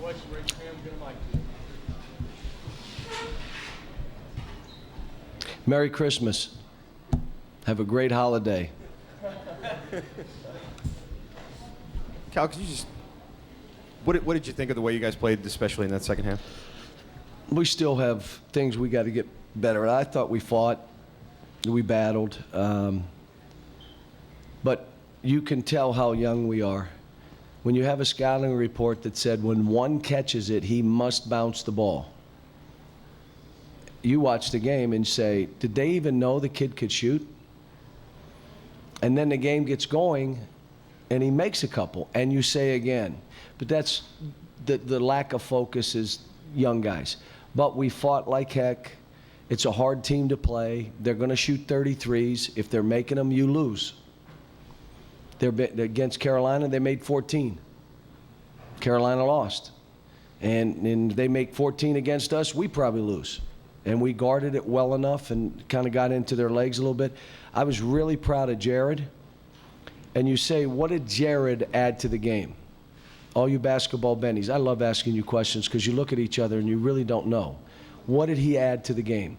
question, raise your hand, get a mic to you. Merry Christmas. Have a great holiday. Cal, could you just what did you think of the way you guys played, especially in that second half? We still have things we got to get better at. I thought we fought, we battled, but you can tell how young we are. When you have a scouting report that said when one catches it, he must bounce the ball. You watch the game and say, did they even know the kid could shoot? And then the game gets going, and he makes a couple, and you say again. But that's the lack of focus is young guys. But we fought like heck. It's a hard team to play. They're going to shoot 33s. If they're making them, you lose. They're against Carolina, they made 14. Carolina lost. And they make 14 against us, we probably lose. And we guarded it well enough and kind of got into their legs a little bit. I was really proud of Jared. And you say, what did Jared add to the game? All you basketball bennies, I love asking you questions because you look at each other and you really don't know. What did he add to the game?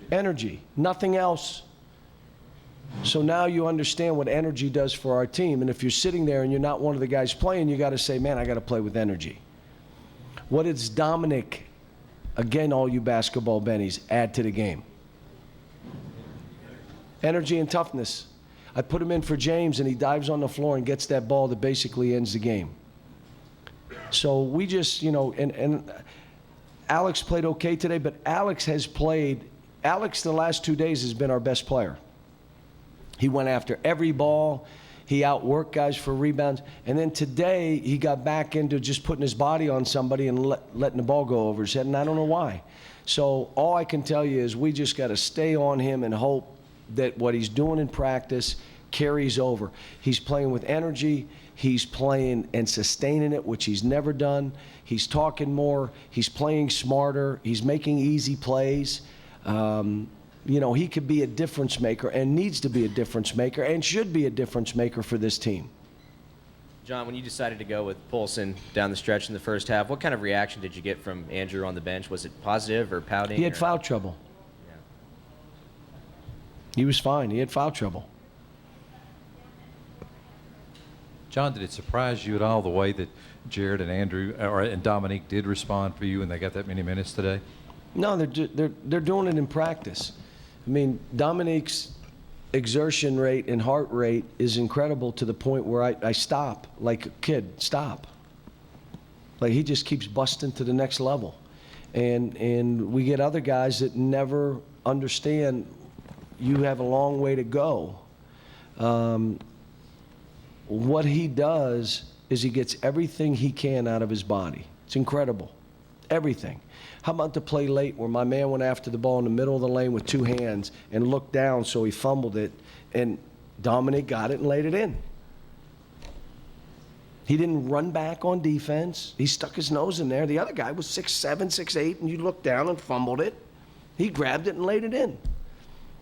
Energy. Nothing else. So now you understand what energy does for our team. And if you're sitting there and you're not one of the guys playing, you got to say, man, I got to play with energy. What does Dominic, again, all you basketball bennies, add to the game? Energy and toughness. I put him in for James, and he dives on the floor and gets that ball that basically ends the game. So we just, and Alex played okay today, but Alex the last 2 days has been our best player. He went after every ball. He outworked guys for rebounds. And then today, he got back into just putting his body on somebody and letting the ball go over his head, and I don't know why. So all I can tell you is we just got to stay on him and hope that what he's doing in practice carries over. He's playing with energy. He's playing and sustaining it, which he's never done. He's talking more. He's playing smarter. He's making easy plays. He could be a difference maker and needs to be a difference maker and should be a difference maker for this team. John, when you decided to go with Poulsen down the stretch in the first half, what kind of reaction did you get from Andrew on the bench? Was it positive or pouting? He had foul trouble. Yeah. He was fine. He had foul trouble. John, did it surprise you at all the way that Jared and Andrew and Dominique did respond for you and they got that many minutes today? No, they're doing it in practice. I mean, Dominique's exertion rate and heart rate is incredible to the point where I stop, like a kid, stop. Like he just keeps busting to the next level. And we get other guys that never understand you have a long way to go. What he does is he gets everything he can out of his body. It's incredible. Everything. How about the play late where my man went after the ball in the middle of the lane with two hands and looked down so he fumbled it, and Dominic got it and laid it in. He didn't run back on defense. He stuck his nose in there. The other guy was 6'7", 6'8", and you looked down and fumbled it. He grabbed it and laid it in.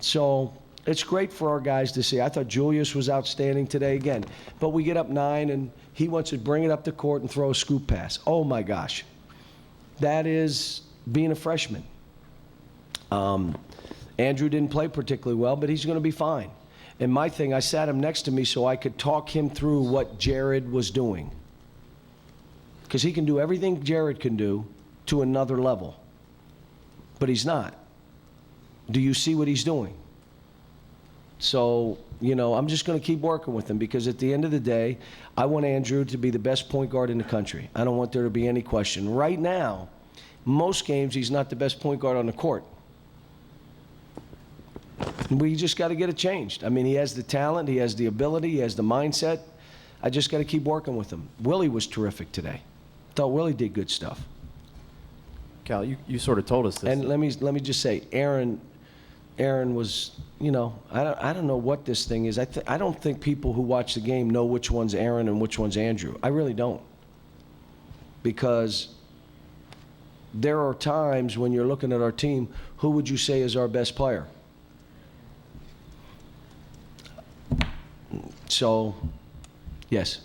So it's great for our guys to see. I thought Julius was outstanding today again. But we get up 9, and he wants to bring it up the court and throw a scoop pass. Oh, my gosh. That is being a freshman. Andrew didn't play particularly well, but he's going to be fine. And my thing, I sat him next to me so I could talk him through what Jared was doing. Because he can do everything Jared can do to another level. But he's not. Do you see what he's doing? So, I'm just going to keep working with him because at the end of the day, I want Andrew to be the best point guard in the country. I don't want there to be any question. Right now, most games, he's not the best point guard on the court. We just got to get it changed. I mean, he has the talent, he has the ability, he has the mindset. I just got to keep working with him. Willie was terrific today. Thought Willie did good stuff. Cal, you sort of told us this. And let me just say, Aaron was, I don't know what this thing is. I don't think people who watch the game know which one's Aaron and which one's Andrew. I really don't. Because there are times when you're looking at our team, who would you say is our best player? So, yes.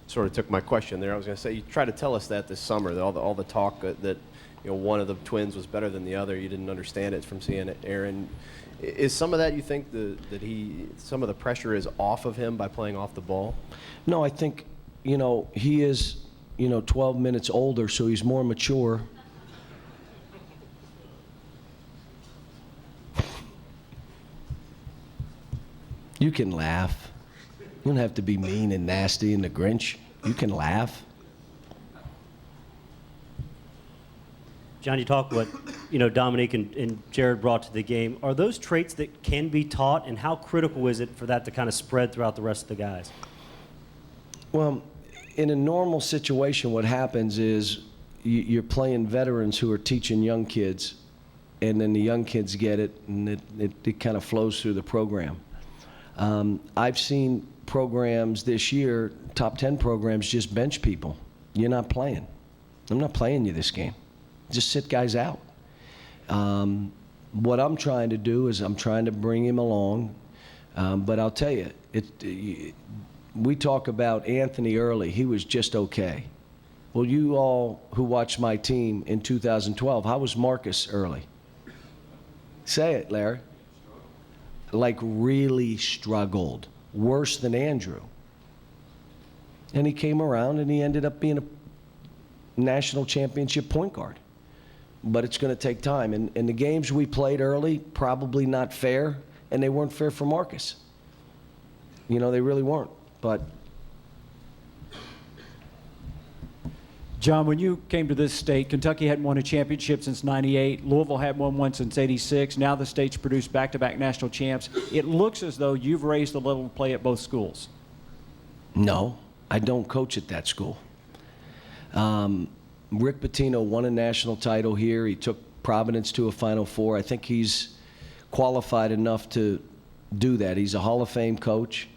sort of took my question there. I was going to say, you tried to tell us that this summer, that all the talk that one of the twins was better than the other. You didn't understand it from seeing it, Aaron. Is some of that, you think, some of the pressure is off of him by playing off the ball? No, I think, he is, 12 minutes older, so he's more mature. You can laugh. You don't have to be mean and nasty and the Grinch. You can laugh. John, you talk what Dominique and Jared brought to the game. Are those traits that can be taught, and how critical is it for that to kind of spread throughout the rest of the guys? Well, in a normal situation, what happens is you're playing veterans who are teaching young kids, and then the young kids get it, and it kind of flows through the program. I've seen programs this year, top 10 programs, just bench people. You're not playing. I'm not playing you this game. Just sit guys out. What I'm trying to do is I'm trying to bring him along. But I'll tell you, we talk about Anthony early. He was just okay. Well, you all who watched my team in 2012, how was Marcus early? Say it, Larry. Like really struggled, worse than Andrew. And he came around and he ended up being a national championship point guard. But it's going to take time. And the games we played early, probably not fair, and they weren't fair for Marcus. They really weren't. But John, when you came to this state, Kentucky hadn't won a championship since '98. Louisville hadn't won one since '86. Now the state's produced back-to-back national champs. It looks as though you've raised the level of play at both schools. no, I don't coach at that school. Rick Pitino won a national title here. He took Providence to a Final Four. I think he's qualified enough to do that. He's a Hall of Fame coach.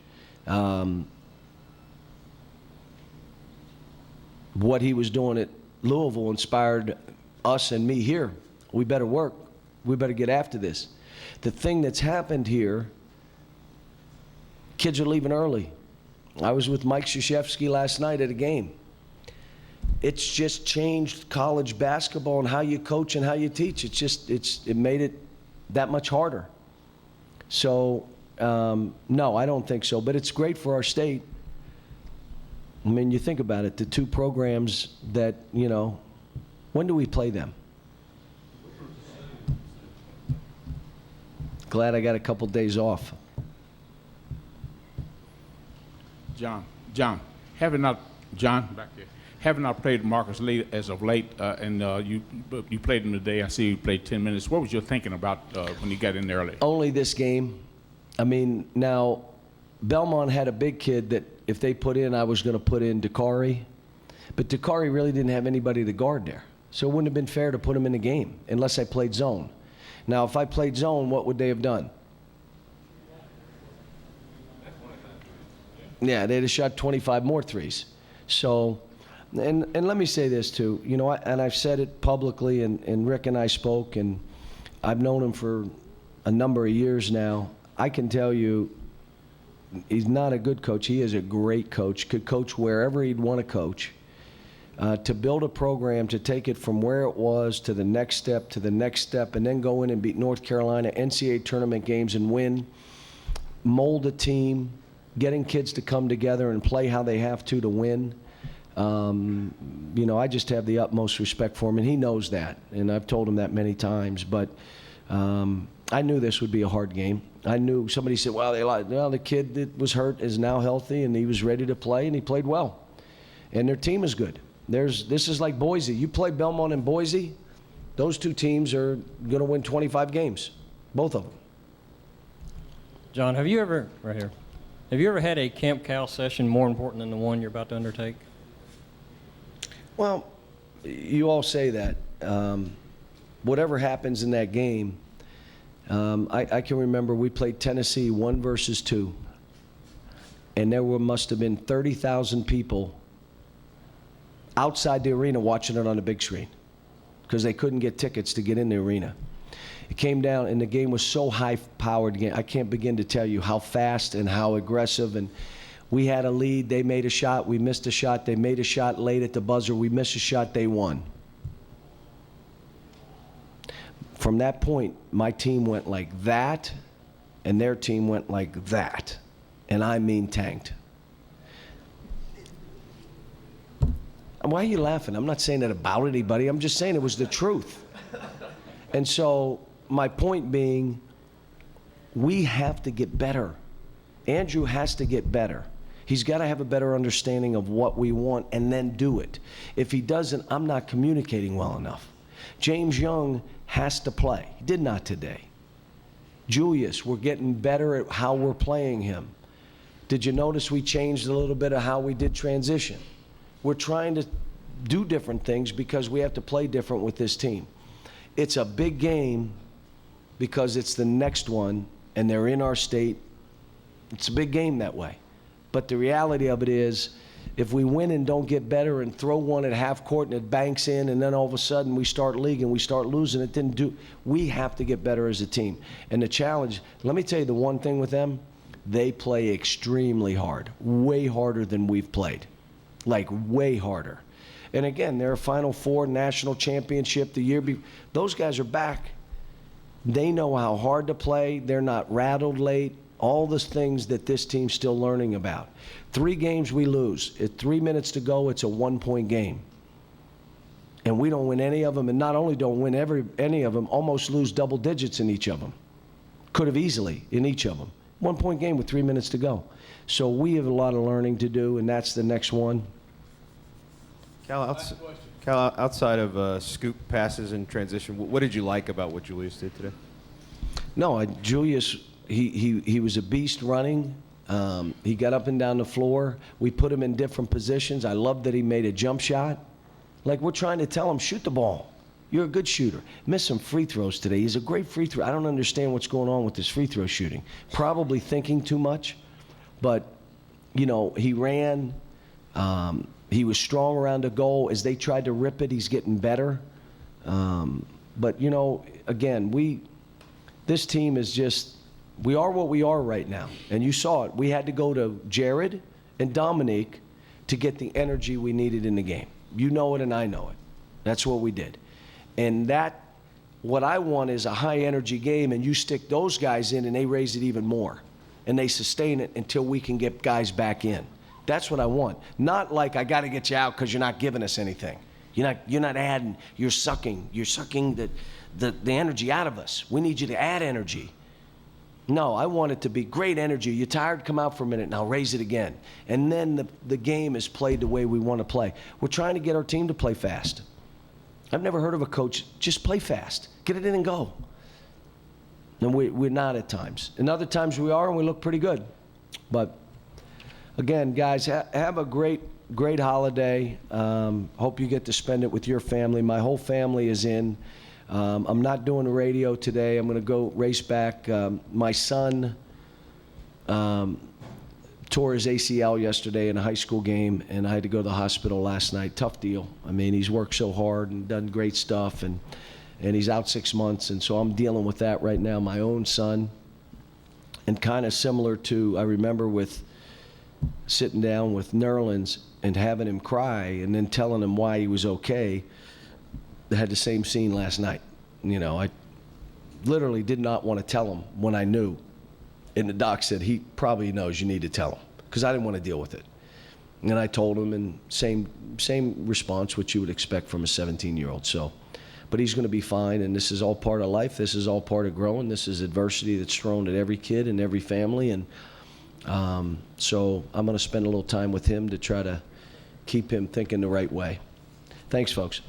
What he was doing at Louisville inspired us and me here. We better work. We better get after this. The thing that's happened here, kids are leaving early. I was with Mike Krzyzewski last night at a game. It's just changed college basketball and how you coach and how you teach. It made it that much harder. So, no, I don't think so. But it's great for our state. I mean, you think about it, the two programs that, when do we play them? Glad I got a couple days off. John, having not played Marcus late as of late, and you played him today. I see you played 10 minutes. What was your thinking about when you got in there early? Only this game. I mean, now, Belmont had a big kid that if they put in, I was going to put in Dakari. But Dakari really didn't have anybody to guard there. So it wouldn't have been fair to put him in the game unless I played zone. Now, if I played zone, what would they have done? Yeah, they'd have shot 25 more threes. So, and let me say this too, and I've said it publicly, and Rick and I spoke, and I've known him for a number of years now. I can tell you, he's not a good coach. He is a great coach, could coach wherever he'd want to coach. To build a program, to take it from where it was to the next step, and then go in and beat North Carolina, NCAA tournament games and win, mold a team, getting kids to come together and play how they have to win. I just have the utmost respect for him, and he knows that, and I've told him that many times. But I knew this would be a hard game. I knew somebody said, well, the kid that was hurt is now healthy, and he was ready to play, and he played well. And their team is good. This is like Boise. You play Belmont and Boise, those two teams are going to win 25 games, both of them. John, have you ever had a Camp Cal session more important than the one you're about to undertake? Well, you all say that. Whatever happens in that game, I can remember we played Tennessee 1 versus 2, and there must have been 30,000 people outside the arena watching it on the big screen because they couldn't get tickets to get in the arena. It came down, and the game was so high-powered. I can't begin to tell you how fast and how aggressive. And We had a lead, they made a shot, we missed a shot, they made a shot late at the buzzer, we missed a shot, they won. From that point, my team went like that, and their team went like that. And I mean tanked. Why are you laughing? I'm not saying that about anybody. I'm just saying it was the truth. And so my point being, we have to get better. Andrew has to get better. He's got to have a better understanding of what we want and then do it. If he doesn't, I'm not communicating well enough. James Young has to play. He did not today. Julius, we're getting better at how we're playing him. Did you notice we changed a little bit of how we did transition? We're trying to do different things because we have to play different with this team. It's a big game because it's the next one, and they're in our state. It's a big game that way. But the reality of it is, if we win and don't get better and throw one at half court and it banks in, and then all of a sudden we start league and we start losing, it didn't do. We have to get better as a team. And the challenge, let me tell you the one thing with them, they play extremely hard, way harder than we've played, like way harder. And again, they're a Final Four national championship the year before. Those guys are back. They know how hard to play. They're not rattled late. All the things that this team's still learning about. 3 games we lose. At 3 minutes to go, it's a 1-point game. And we don't win any of them, and not only don't win any of them, almost lose double digits in each of them. Could have easily in each of them. 1-point game with 3 minutes to go. So we have a lot of learning to do, and that's the next one. Cal, outside of scoop passes and transition, what did you like about what Julius did today? No, Julius, he was a beast running. He got up and down the floor. We put him in different positions. I love that he made a jump shot. Like, we're trying to tell him, shoot the ball. You're a good shooter. Missed some free throws today. He's a great free throw. I don't understand what's going on with his free throw shooting. Probably thinking too much. But, you know, he ran. He was strong around the goal. As they tried to rip it, he's getting better. But, you know, again, this team is just, we are what we are right now. And you saw it. We had to go to Jared and Dominique to get the energy we needed in the game. You know it and I know it. That's what we did. And what I want is a high-energy game, and you stick those guys in and they raise it even more. And they sustain it until we can get guys back in. That's what I want. Not like, I got to get you out because you're not giving us anything. You're not adding. You're sucking the energy out of us. We need you to add energy. No, I want it to be great energy. You're tired? Come out for a minute, and I'll raise it again. And then the game is played the way we want to play. We're trying to get our team to play fast. I've never heard of a coach, just play fast. Get it in and go. And we're not at times. And other times we are, and we look pretty good. But again, guys, have a great holiday. Hope you get to spend it with your family. My whole family is in. I'm not doing the radio today. I'm going to go race back. My son tore his ACL yesterday in a high school game, and I had to go to the hospital last night. Tough deal. I mean, he's worked so hard and done great stuff, and he's out 6 months, and so I'm dealing with that right now, my own son. And kind of similar to, I remember with sitting down with Nerlens and having him cry and then telling him why he was okay. I had the same scene last night. You know, I literally did not want to tell him when I knew. And the doc said, he probably knows you need to tell him, because I didn't want to deal with it. And I told him, and same response, which you would expect from a 17-year-old. So, but he's going to be fine, and this is all part of life. This is all part of growing. This is adversity that's thrown at every kid and every family. And so I'm going to spend a little time with him to try to keep him thinking the right way. Thanks, folks.